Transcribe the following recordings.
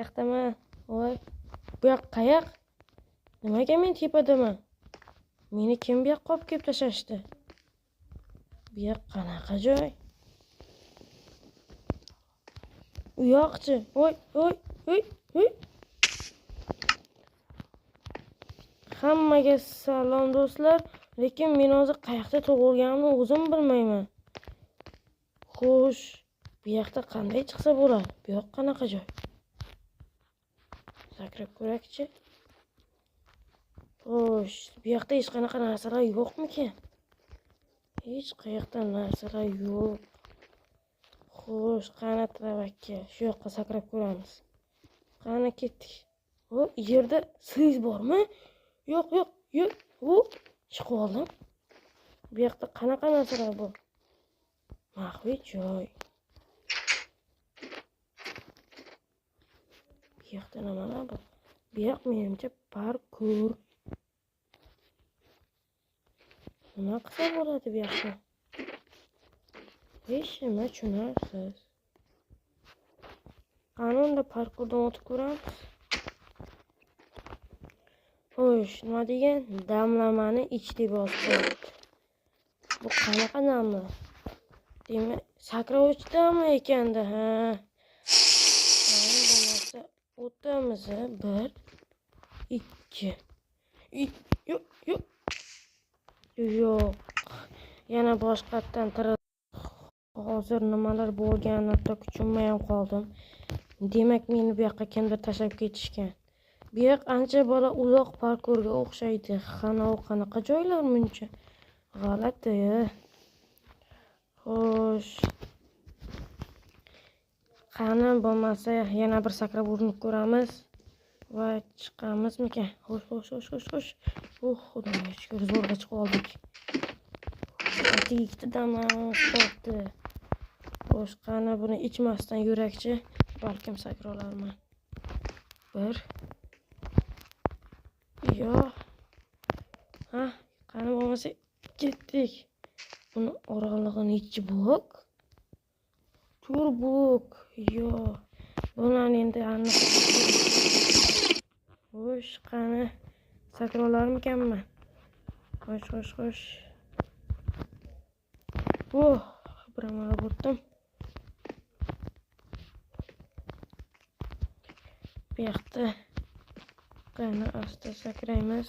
Yoqdaman. Voy, bu yoq qayoq? Nimaga men tepadaman? Meni kim bu yoqqa olib kelib tashlashdi? Bu yoq qanaqa joy? U yoqchi. Voy. Hammaga salom do'stlar, lekin men hozir qayoqda tug'ilganimni o'zim bilmayman. Xo'sh, bu yoqda qanday chiqsa bo'ladi? Bu yoq qanaqa joy? Sakrab ko'rakchi. Xo'sh, bu yoqda hech qanaqa narsalar yo'qmikan? Hech qayerda narsalar yo'q. Xo'sh, qani tavakka, shu yoqqa sakrab ko'ramiz. Qani ketdik. O, yerda siz bormi? Yo'q. Chiqib oldim. Bu yoqda qanaqa narsalar bor? Maxfiy joy. Bu yoqda nimalar bor? Bu yoq menimcha parkur. Nima qilsa bo'ladi bu yoqda? Hech nima tushunarsiz. Qani unda parkurdan o'tib ko'ramiz. Xo'sh, nima degan? Damlamani ich deb yozibdi. Bu qanaqa damla? Demak, sakrovichdami ekanda, ha? Mana bo'lmasa o'tamiz, 1 2. Yo'q. Yana boshqatdan hozir nimalar bo'lganini hatto tushunmay ham qoldim. Demak, meni bu yoqqa kimdir tashlab ketishgan. Bu yoq ancha bola uzoq parkurga o'xshaydi. Qanaqa joylar muncha? G'alati. Xo'sh. Qani bo'lmasa yana bir sakrab urinib ko'ramiz va chiqamizmikan? Xo'sh. Xudoga shukr, zo'rg'a chiqib oldik. Ikkita damlamiz qoldi. Xo'sh, qani buni ichmasdan yurakchi, balkim sakrolarman. 1. Yo'q. Qani bo'lmasa ketdik. Buni oralig'ini ichi blok. Turbok. Yo'q. Bularni endi aniq. Xo'sh, qani sakrolarmikanman? Xo'sh. Bir amallab o'tdim. Bu yoqda qani asta sakraymiz.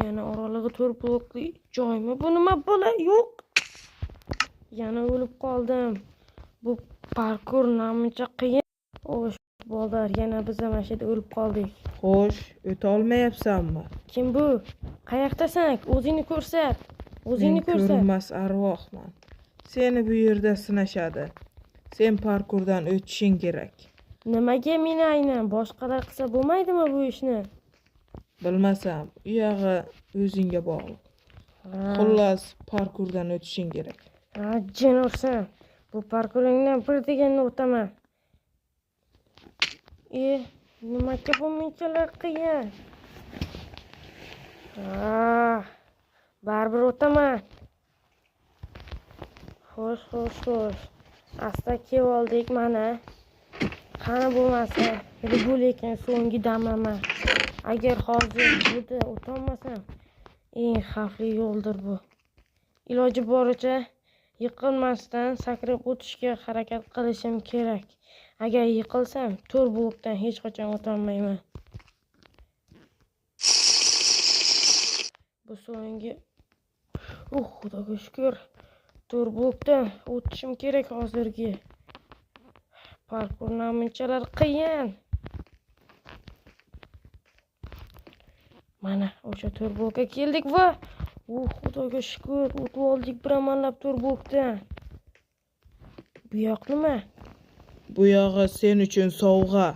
Yana oralig'i 4 blokli joymi? Bu nima bo'la? Yo'q. Yana o'lib qoldim. Bu parkur namuncha qiyin. Xo'sh, bolalar, yana biz ham mana shu yerda o'lib qoldik. Xo'sh, o'ta olmayapsanmi? Kim bu? Qayoqdasan? O'zingni ko'rsat. Men ko'rinmas arvohman. Seni bu yerda sinashadi. Sen parkurdan o'tishing kerak. Nimaga meni aynan boshqalar qilsa bo'lmaydimi bu ishni? Bilmasam, u yog'i o'zingga bog'liq. Xullas, parkurdan o'tishing kerak. Jin ursin. Bu parkuringdan bir deganni o'taman. Nimaga bu munchalar qiyin? Baribir o'taman. Xo'sh. Asta kelib oldik mana. Qani bo'lmasa, bu lekin so'nggi damlama. Agar hozir bunda o'tolmasam, eng xavfli yo'ldir bu. Iloji boricha yiqilmasdan sakrab o'tishga harakat qilishim kerak. Agar yiqilsam, 4 blokdan hech qachon o'tolmayman. Bu so'nggi. Xudoga shukr. 4 blokdan o'tishim kerak hozirgi. Parkur namunchalar qiyin. Mana o'sha 4 blokka keldik va xudoga shukr, o'tib oldik bir amallab 4 blokdan. Bu yoq nima? Bu yog'i sen uchun sovg'a.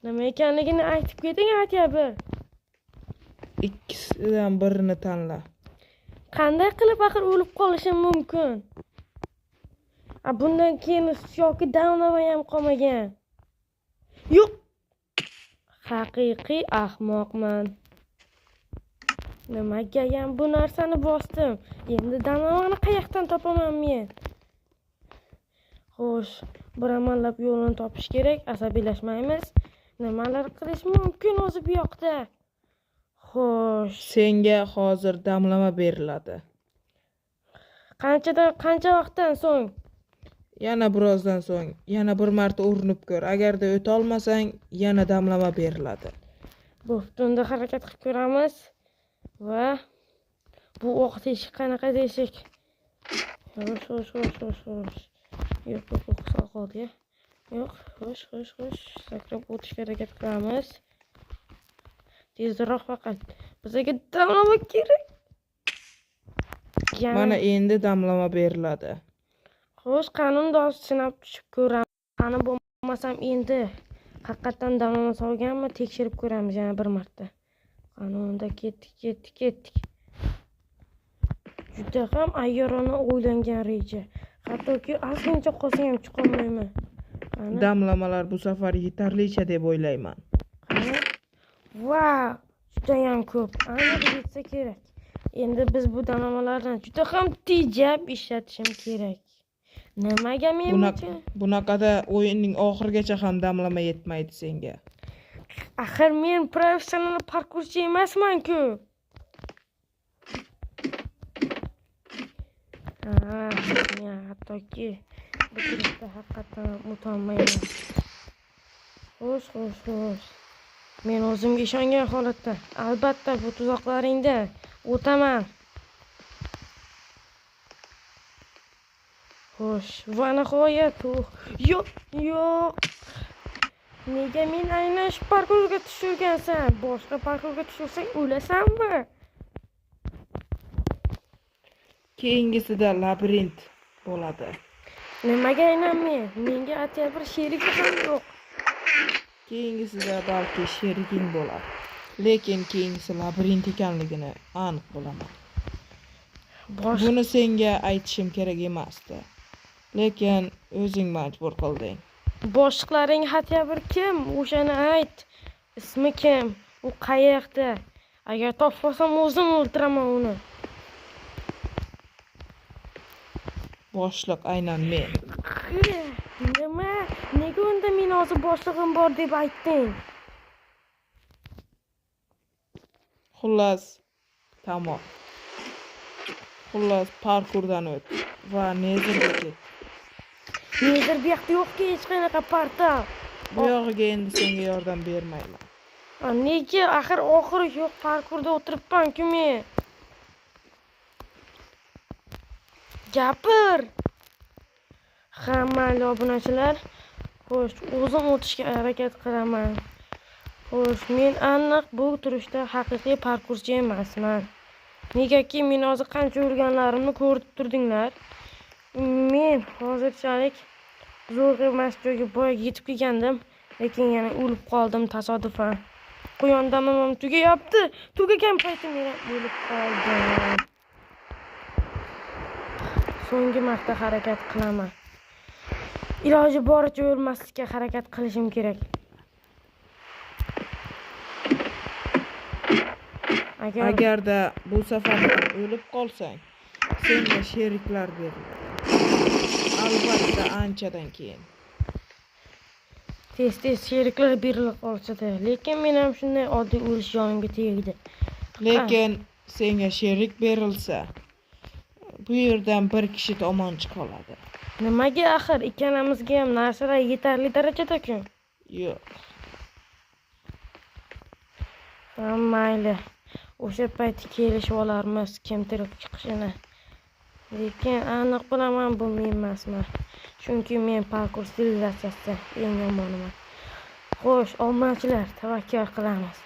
Nima ekanligini aytib keting, aytyapman. Ikkisidan birini tanla. Qanday qilib axir o'lib qolishim mumkin? Bundan keyin yoki damlama ham qolmagan. Yo'q. Haqiqiy ahmoqman. Nimaga ham bu narsani bosdim? Endi damlamani qayoqdan topaman men? Xo'sh, bir amallab yo'lini topish kerak, asabiylashmaymiz. Nimalar qilish mumkin o'zi bu yoqda? Xo'sh, Senga hozir damlama beriladi. qancha vaqtdan so'ng? Yana birozdan so'ng yana bir marta urinib ko'r. Agarda o'ta olmasang, yana damlama beriladi. Bo'pti, unda harakat qilib ko'ramiz. Va bu o'q teshik qanaqa teshik? Xo'sh. Yo'q, sal qoldi. Yo'q, xo'sh. Sakrab o'tishga harakat qilamiz. Tezroq faqat. Bizga damlama kerak. Mana endi damlama beriladi. Xo'sh, qanundosh sinab tushib ko'ramiz. Qani bo'lmasam endi haqiqatan damlama solganmi tekshirib ko'ramiz yana bir marta. Qanunda ketdik. Juda ham ayyorona o'ylangan reja. Hattoki ozgincha qolsa ham chiqolmayman. Damlamalar bu safar yetarlicha deb o'ylayman. Vau, juda ham ko'p. Aniq yetsa kerak. Endi biz bu damlamalardan juda ham tejab ishlatishim kerak. Nimaga men bunaqada o'yinning oxirigacha ham damlama yetmaydi senga. Axir men professional parkurchi emasman-ku. Men hattoki bu kurashda haqiqatan o'tolmayman. Xo'sh. Men o'zimga ishongan holatda, albatta bu tuzoqlaringda o'taman. Xo'sh, va nihoyat. Yo'q. Nega men aynan shu parkurga tushirgansan? Boshqa parkurga tushirsang o'lasanmi? Keyingisida labirint bo'ladi. Nimaga aynan men? Menga atya bir sherigim ham yo'q. Keyingisida balki sheriging bo'lar. Lekin keyingisi labirint ekanligini aniq bilaman. Buni senga aytishim kerak emasdi. Lekin o'zing majbur qilding. Boshliqlaring hatya bir kim? O'shani ayt. Ismi kim? U qayerda? Agar topsam o'zim o'ldiraman uni. Boshliq aynan men. Nima? Nega unda men hozir boshlig'im bor deb aytding? Xullas, tamom. Parkurdan o't va nezirga ket. Nezir bu yoqda yo'q-ku hech qanaqa portal. Bu yog'iga endi senga yordam bermayman. Nega? Axir oxiri yo'q parkurda o'tiribman-ku men. Gapir. Hamma obunachilar, xo'sh, o'zim o'tishga harakat qilaman. Xo'sh, men aniq bu turishda haqiqiy parkurchi emasman. Negaki men hozir qancha yurganlarimni ko'rib turdinglar. Men hozirchalik zo'r emas joyga boy yetib kelgandim, lekin yana o'lib qoldim tasodifan. Quyondamam tugayapti. Tugagan paytim men o'lib qoldim. So'nggi marta harakat qilaman. Iloji boricha o'lmaslikka harakat qilishim kerak. Agarda bu safar o'lib qolsang, senga sheriklar beriladi. Albatta anchadan keyin. Tez sheriklar berilib qolsa-da, lekin men ham shunday oddiy o'lish jonimga tegdi. Lekin senga sherik berilsa, bu yerdan bir kishi omon chiqa oladi. Nimaga axir ikkalamizga ham narsalar yetarli darajada-ku? Yo'q. Mayli. O'sha payt kelishib olarmiz kim tirik chiqishini. Lekin aniq bilaman bu men emasman. Chunki men parkur sivilizatsiyasida eng yomoniman. Xo'sh, obunachilar, tavakkal qilamiz.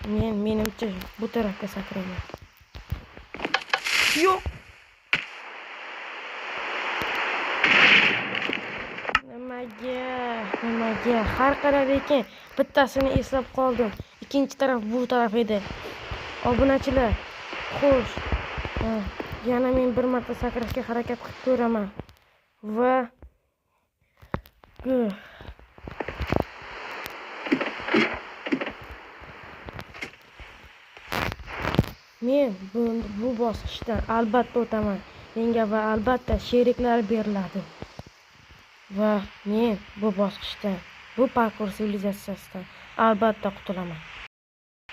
Menimcha bu tarafga sakrayman. Yo'q. Nimaga? Har qalay lekin bittasini eslab qoldim. Ikkinchi taraf bu taraf edi. Obunachilar, xo'sh. Yana men bir marta sakrashga harakat qilib ko'raman. Va men bu bosqichdan albatta o'taman. Menga va albatta sheriklar beriladi. Va men bu bosqichdan, bu parkur sivilizatsiyasidan albatta qutulaman.